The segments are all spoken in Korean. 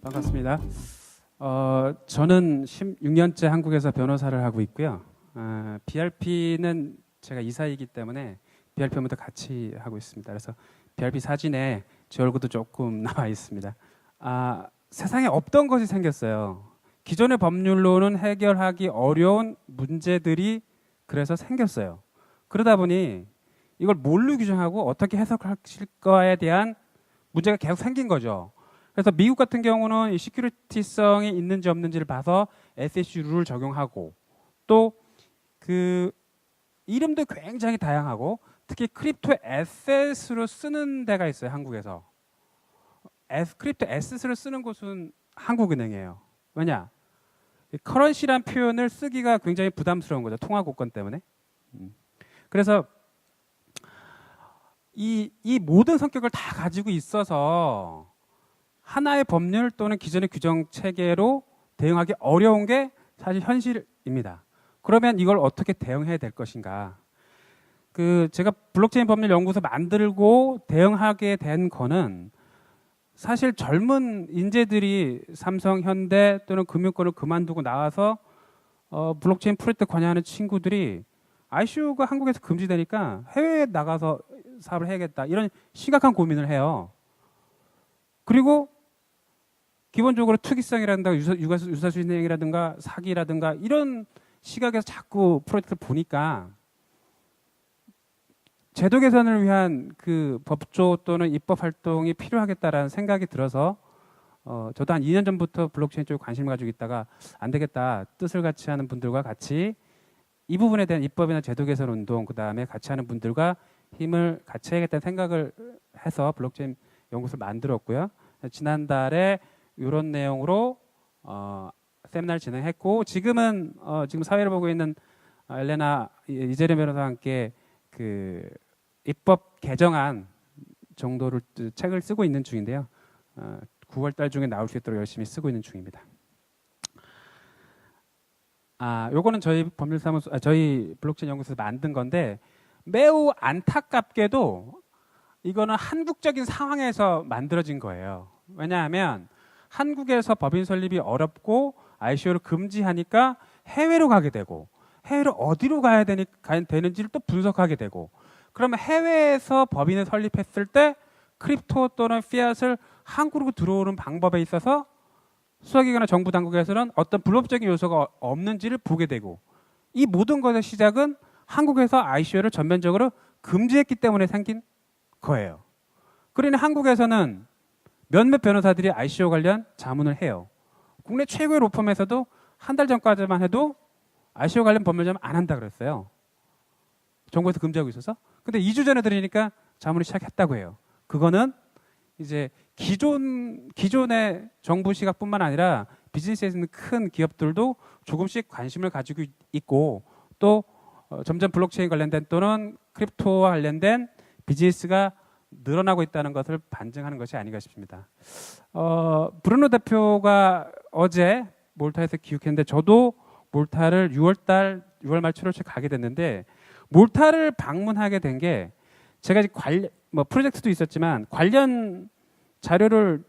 반갑습니다. 저는 16년째 한국에서 변호사를 하고 있고요. BRP는 제가 이사이기 때문에 BRP부터 같이 하고 있습니다. 그래서 BRP 사진에 제 얼굴도 조금 나와 있습니다. 세상에 없던 것이 생겼어요. 기존의 법률로는 해결하기 어려운 문제들이 그래서 생겼어요. 그러다 보니 이걸 뭘로 규정하고 어떻게 해석하실 거에 대한 문제가 계속 생긴 거죠. 그래서 미국 같은 경우는 이 시큐리티성이 있는지 없는지를 봐서 SEC 룰을 적용하고 또 그 이름도 굉장히 다양하고 특히 크립토 에셋으로 쓰는 데가 있어요. 한국에서. 크립토 에셋으로 쓰는 곳은 한국은행이에요. 왜냐? 커런시란 표현을 쓰기가 굉장히 부담스러운 거죠. 통화고건 때문에. 그래서 이 모든 성격을 다 가지고 있어서 하나의 법률 또는 기존의 규정 체계로 대응하기 어려운 게 사실 현실입니다. 그러면 이걸 어떻게 대응해야 될 것인가? 제가 블록체인 법률 연구소 만들고 대응하게 된 거는 사실 젊은 인재들이 삼성, 현대 또는 금융권을 그만두고 나와서 블록체인 프로젝트 관여하는 친구들이 ICO가 한국에서 금지되니까 해외에 나가서 사업을 해야겠다 이런 심각한 고민을 해요. 그리고 기본적으로 투기성이라든가 유사수익행위라든가 사기라든가 이런 시각에서 자꾸 프로젝트를 보니까 제도 개선을 위한 그 법조 또는 입법 활동이 필요하겠다라는 생각이 들어서 저도 한 2년 전부터 블록체인 쪽에 관심을 가지고 있다가 안 되겠다 뜻을 같이 하는 분들과 같이 이 부분에 대한 입법이나 제도 개선 운동 그다음에 같이 하는 분들과 힘을 같이 해야겠다는 생각을 해서 블록체인 연구소를 만들었고요. 지난달에 이런 내용으로 세미나를 진행했고 지금 사회를 보고 있는 엘레나 이재림 변호사와 함께 그 입법 개정안 정도를 책을 쓰고 있는 중인데요. 9월 달 중에 나올 수 있도록 열심히 쓰고 있는 중입니다. 요거는 저희 법률사무소, 저희 블록체인 연구소에서 만든 건데 매우 안타깝게도 이거는 한국적인 상황에서 만들어진 거예요. 왜냐하면 한국에서 법인 설립이 어렵고 ICO를 금지하니까 해외로 가게 되고 해외로 어디로 가야 되는지를 또 분석하게 되고 그러면 해외에서 법인을 설립했을 때 크립토 또는 피앗을 한국으로 들어오는 방법에 있어서 수사기관이나 정부 당국에서는 어떤 불법적인 요소가 없는지를 보게 되고 이 모든 것의 시작은 한국에서 ICO를 전면적으로 금지했기 때문에 생긴 거예요. 그러니 한국에서는 몇몇 변호사들이 ICO 관련 자문을 해요. 국내 최고의 로펌에서도 한 달 전까지만 해도 ICO 관련 법률 자문 안 한다 그랬어요. 정부에서 금지하고 있어서. 근데 2주 전에 들으니까 자문을 시작했다고 해요. 그거는 이제 기존의 정부 시각뿐만 아니라 비즈니스에 있는 큰 기업들도 조금씩 관심을 가지고 있고 또 점점 블록체인 관련된 또는 크립토와 관련된 비즈니스가 늘어나고 있다는 것을 반증하는 것이 아닌가 싶습니다. 브루노 대표가 어제 몰타에서 기획했는데 저도 몰타를 6월 말 7월초에 가게 됐는데 몰타를 방문하게 된 게 제가 프로젝트도 있었지만 관련 자료를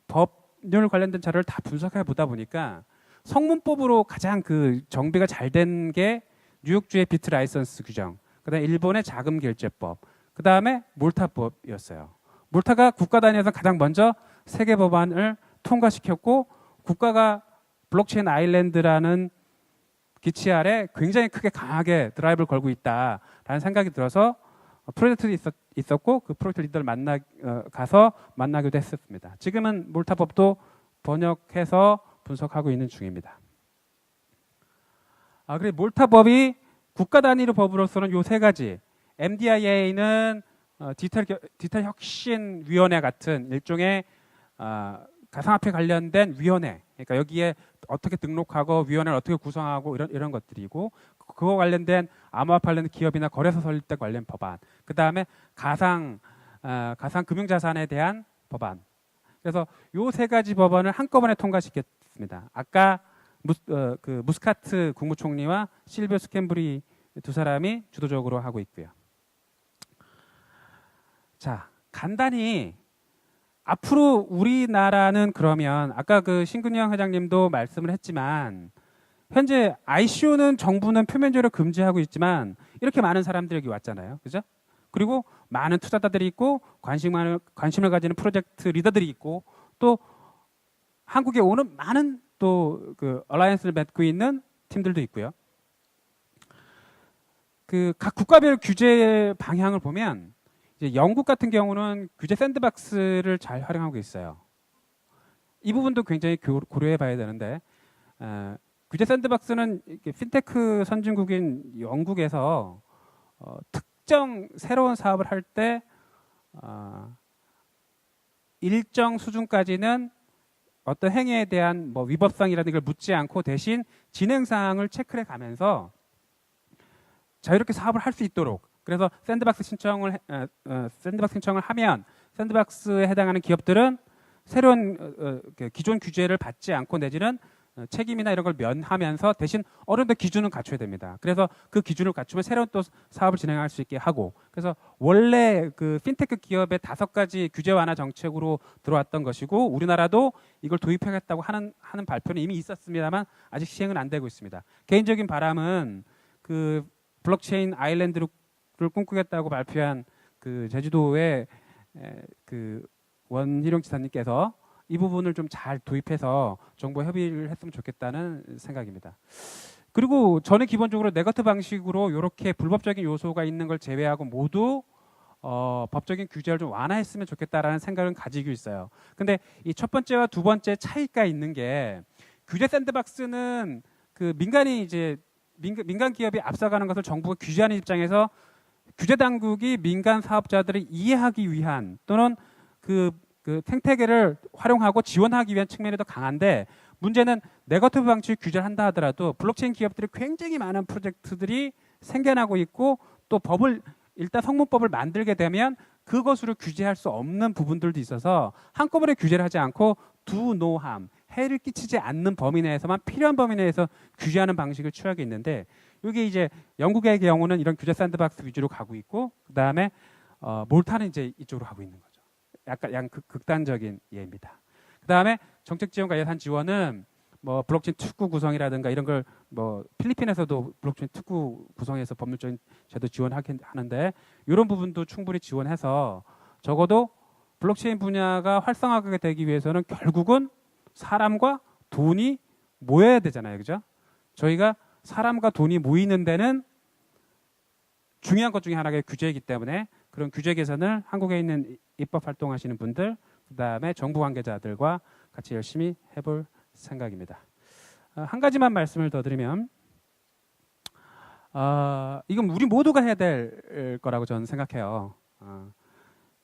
법률 관련된 자료를 다 분석해 보다 보니까 성문법으로 가장 그 정비가 잘 된 게 뉴욕주의 비트 라이선스 규정, 그다음에 일본의 자금 결제법, 그다음에 몰타법이었어요. 몰타가 국가 단위에서 가장 먼저 세계 법안을 통과시켰고 국가가 블록체인 아일랜드라는 기치 아래 굉장히 크게 강하게 드라이브를 걸고 있다라는 생각이 들어서 프로젝트도 있었고 그 프로젝트 리더를 가서 만나기도 했었습니다. 지금은 몰타법도 번역해서 분석하고 있는 중입니다. 그리고 몰타법이 국가 단위로 법으로서는 요 세 가지. MDIA는 디지털 혁신 위원회 같은 일종의 가상화폐 관련된 위원회. 그러니까 여기에 어떻게 등록하고 위원회를 어떻게 구성하고 이런 것들이고 그거 관련된 암호화폐 관련된 기업이나 거래소 설립 때 관련 법안. 그 다음에 가상 금융자산에 대한 법안. 그래서 요 세 가지 법안을 한꺼번에 통과시켰습니다. 아까 그 무스카트 국무총리와 실비오 스캔브리 두 사람이 주도적으로 하고 있고요. 자, 간단히 앞으로 우리나라는 그러면 아까 그 신근영 회장님도 말씀을 했지만 현재 ICO는 정부는 표면적으로 금지하고 있지만 이렇게 많은 사람들이 여기 왔잖아요. 그죠? 그리고 많은 투자자들이 있고 관심을 가지는 프로젝트 리더들이 있고 또 한국에 오는 많은 또 그 얼라이언스를 맺고 있는 팀들도 있고요. 그 각 국가별 규제 방향을 보면 이제 영국 같은 경우는 규제 샌드박스를 잘 활용하고 있어요. 이 부분도 굉장히 고려해 봐야 되는데 규제 샌드박스는 핀테크 선진국인 영국에서 특정 새로운 사업을 할 때 일정 수준까지는 어떤 행위에 대한 뭐 위법성이라는 걸 묻지 않고 대신 진행 사항을 체크해 가면서 자유롭게 사업을 할 수 있도록 그래서 샌드박스 신청을 하면 샌드박스에 해당하는 기업들은 새로운 기존 규제를 받지 않고 내지는 책임이나 이런 걸 면하면서 대신 어느 정도 기준은 갖춰야 됩니다. 그래서 그 기준을 갖추면 새로운 또 사업을 진행할 수 있게 하고 그래서 원래 그 핀테크 기업의 5가지 규제 완화 정책으로 들어왔던 것이고 우리나라도 이걸 도입하겠다고 하는 발표는 이미 있었습니다만 아직 시행은 안 되고 있습니다. 개인적인 바람은 그 블록체인 아일랜드를 꿈꾸겠다고 발표한 그 제주도의 그 원희룡 지사님께서 이 부분을 좀 잘 도입해서 정부와 협의를 했으면 좋겠다는 생각입니다. 그리고 저는 기본적으로 네거트 방식으로 이렇게 불법적인 요소가 있는 걸 제외하고 모두 법적인 규제를 좀 완화했으면 좋겠다라는 생각은 가지고 있어요. 근데 이 첫 번째와 두 번째 차이가 있는 게 규제 샌드박스는 그 민간이 이제 민간 기업이 앞서가는 것을 정부가 규제하는 입장에서 규제 당국이 민간 사업자들을 이해하기 위한 또는 그 생태계를 활용하고 지원하기 위한 측면이 더 강한데 문제는 네거티브 방식 규제를 한다 하더라도 블록체인 기업들이 굉장히 많은 프로젝트들이 생겨나고 있고 또 일단 성문법을 만들게 되면 그것으로 규제할 수 없는 부분들도 있어서 한꺼번에 규제를 하지 않고 do no harm, 해를 끼치지 않는 범위 내에서만 필요한 범위 내에서 규제하는 방식을 취하고 있는데 이게 이제 영국의 경우는 이런 규제 샌드박스 위주로 가고 있고 그 다음에 몰타는 이제 이쪽으로 가고 있는 거죠. 약간 극단적인 예입니다. 그 다음에 정책 지원과 예산 지원은 뭐 블록체인 특구 구성이라든가 이런 걸 뭐 필리핀에서도 블록체인 특구 구성해서 법률적인 제도 지원하긴 하는데 이런 부분도 충분히 지원해서 적어도 블록체인 분야가 활성화하게 되기 위해서는 결국은 사람과 돈이 모여야 되잖아요. 그죠? 저희가 사람과 돈이 모이는 데는 중요한 것 중에 하나가 규제이기 때문에 그런 규제 개선을 한국에 있는 입법 활동하시는 분들 그다음에 정부 관계자들과 같이 열심히 해볼 생각입니다. 한 가지만 말씀을 더 드리면 이건 우리 모두가 해야 될 거라고 저는 생각해요.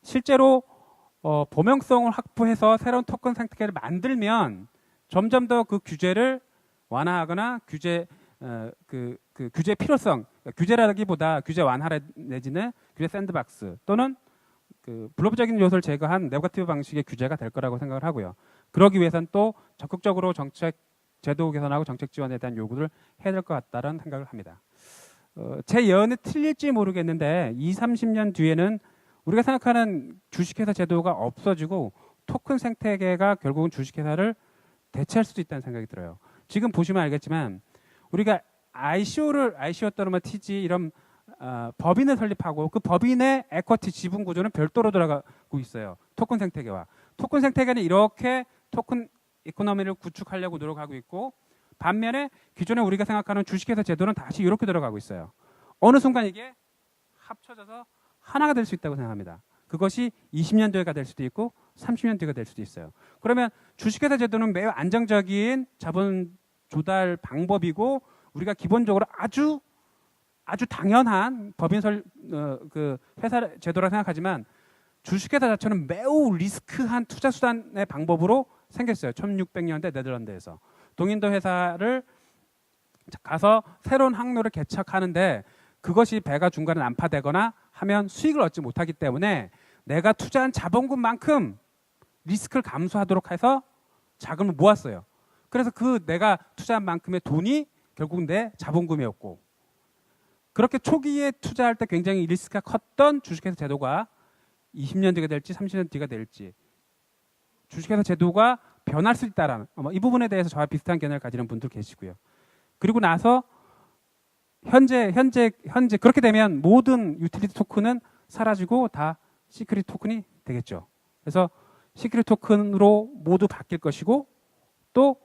실제로 범용성을 확보해서 새로운 토큰 생태계를 만들면 점점 더 그 규제를 완화하거나 규제 규제 필요성, 규제라기보다 규제 완화 내지는 규제 샌드박스 또는 그 불법적인 요소를 제거한 네거티브 방식의 규제가 될 거라고 생각을 하고요. 그러기 위해서는 또 적극적으로 정책 제도 개선하고 정책 지원에 대한 요구를 해야 될 것 같다는 생각을 합니다. 제 예언이 틀릴지 모르겠는데 20-30년 뒤에는 우리가 생각하는 주식회사 제도가 없어지고 토큰 생태계가 결국은 주식회사를 대체할 수도 있다는 생각이 들어요. 지금 보시면 알겠지만 우리가 ICO 또는 TG 이런 법인을 설립하고 그 법인의 에쿼티 지분 구조는 별도로 들어가고 있어요. 토큰 생태계와. 토큰 생태계는 이렇게 토큰 이코노미를 구축하려고 노력하고 있고 반면에 기존에 우리가 생각하는 주식회사 제도는 다시 이렇게 들어가고 있어요. 어느 순간 이게 합쳐져서 하나가 될 수 있다고 생각합니다. 그것이 20년 뒤가 될 수도 있고 30년 뒤가 될 수도 있어요. 그러면 주식회사 제도는 매우 안정적인 자본 조달 방법이고 우리가 기본적으로 아주 당연한 법인 그 회사 제도라 생각하지만 주식회사 자체는 매우 리스크한 투자 수단의 방법으로 생겼어요. 1600년대 네덜란드에서 동인도 회사를 가서 새로운 항로를 개척하는데 그것이 배가 중간에 난파되거나 하면 수익을 얻지 못하기 때문에 내가 투자한 자본금만큼 리스크를 감수하도록 해서 자금을 모았어요. 그래서 그 내가 투자한 만큼의 돈이 결국 내 자본금이었고, 그렇게 초기에 투자할 때 굉장히 리스크가 컸던 주식회사 제도가 20년 뒤가 될지 30년 뒤가 될지 주식회사 제도가 변할 수 있다라는 이 부분에 대해서 저와 비슷한 견해를 가지는 분들 계시고요. 그리고 나서 현재 그렇게 되면 모든 유틸리티 토큰은 사라지고 다 시큐리티 토큰이 되겠죠. 그래서 시큐리티 토큰으로 모두 바뀔 것이고, 또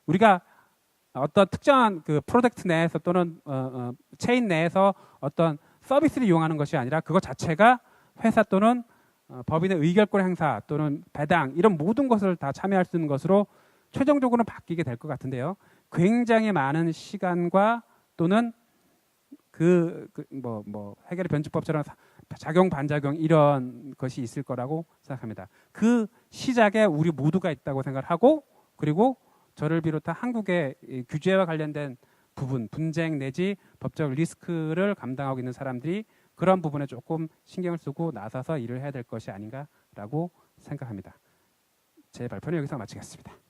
우리가 어떤 특정한 그 프로덕트 내에서 또는 체인 내에서 어떤 서비스를 이용하는 것이 아니라 그것 자체가 회사 또는 법인의 의결권 행사 또는 배당 이런 모든 것을 다 참여할 수 있는 것으로 최종적으로는 바뀌게 될 것 같은데요. 굉장히 많은 시간과 또는 해결의 변칙법처럼 작용 반작용 이런 것이 있을 거라고 생각합니다. 그 시작에 우리 모두가 있다고 생각을 하고, 그리고 저를 비롯한 한국의 규제와 관련된 부분, 분쟁 내지 법적 리스크를 감당하고 있는 사람들이 그런 부분에 조금 신경을 쓰고 나서서 일을 해야 될 것이 아닌가라고 생각합니다. 제 발표는 여기서 마치겠습니다.